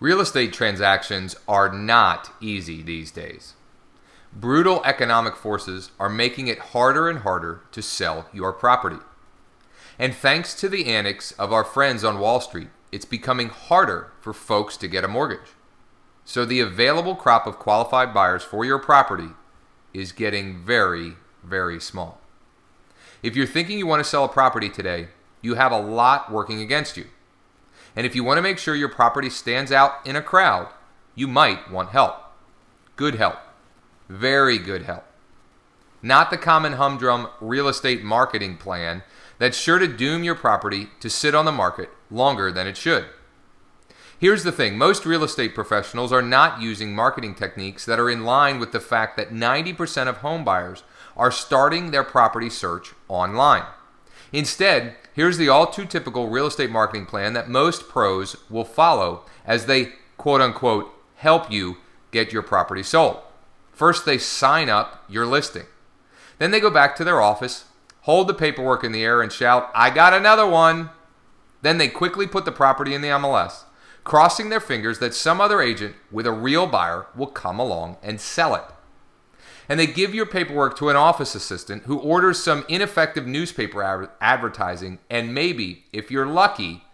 Real estate transactions are not easy these days. Brutal economic forces are making it harder and harder to sell your property. And thanks to the antics of our friends on Wall Street, it's becoming harder for folks to get a mortgage. So the available crop of qualified buyers for your property is getting very, very small. If you're thinking you want to sell a property today, you have a lot working against you. And if you want to make sure your property stands out in a crowd, you might want help. Good help. Very good help. Not the common humdrum real estate marketing plan that's sure to doom your property to sit on the market longer than it should. Here's the thing, most real estate professionals are not using marketing techniques that are in line with the fact that 90% of home buyers are starting their property search online. Instead, here's the all too typical real estate marketing plan that most pros will follow as they quote unquote help you get your property sold. First, they sign up your listing. Then they go back to their office, hold the paperwork in the air and shout, "I got another one." Then they quickly put the property in the MLS, crossing their fingers that some other agent with a real buyer will come along and sell it. And they give your paperwork to an office assistant who orders some ineffective newspaper advertising, and maybe, if you're lucky,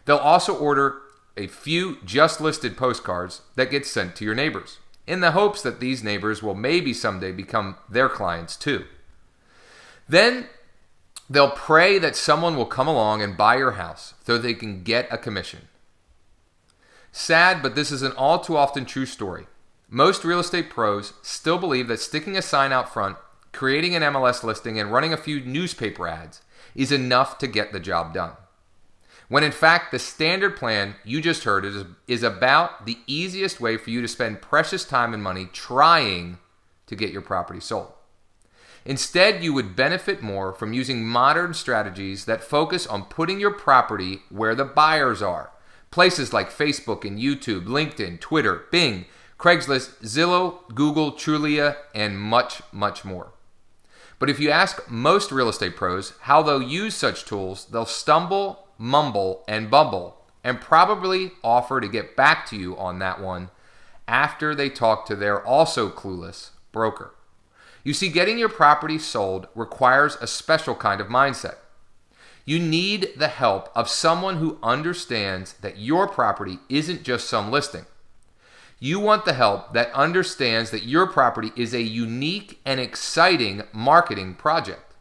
they'll also order a few just listed postcards that get sent to your neighbors, in the hopes that these neighbors will maybe someday become their clients too. Then they'll pray that someone will come along and buy your house so they can get a commission. Sad, but this is an all too often true story. Most real estate pros still believe that sticking a sign out front, creating an MLS listing, and running a few newspaper ads is enough to get the job done. When in fact, the standard plan you just heard is about the easiest way for you to spend precious time and money trying to get your property sold. Instead, you would benefit more from using modern strategies that focus on putting your property where the buyers are. Places like Facebook and YouTube, LinkedIn, Twitter, Bing, Craigslist, Zillow, Google, Trulia, and much, much more. But if you ask most real estate pros how they'll use such tools, they'll stumble, mumble, and bumble, and probably offer to get back to you on that one after they talk to their also clueless broker. You see, getting your property sold requires a special kind of mindset. You need the help of someone who understands that your property isn't just some listing. You want the help that understands that your property is a unique and exciting marketing project.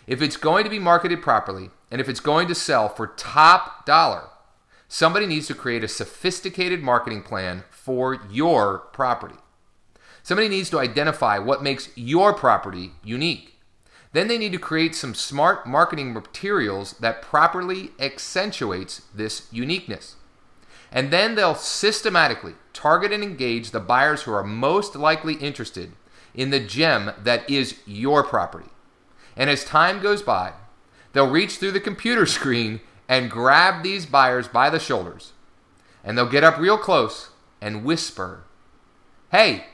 If it's going to be marketed properly, and if it's going to sell for top dollar, somebody needs to create a sophisticated marketing plan for your property. Somebody needs to identify what makes your property unique. Then they need to create some smart marketing materials that properly accentuates this uniqueness. And then they'll systematically target and engage the buyers who are most likely interested in the gem that is your property. And as time goes by, they'll reach through the computer screen and grab these buyers by the shoulders. And they'll get up real close and whisper, "Hey,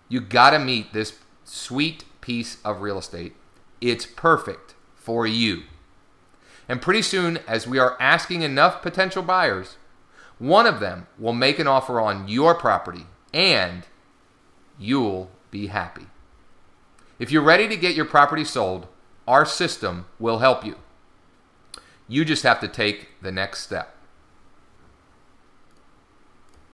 you gotta meet this sweet piece of real estate. It's perfect for you." And pretty soon, as we are asking enough potential buyers, one of them will make an offer on your property, and you'll be happy. If you're ready to get your property sold, our system will help you. You just have to take the next step.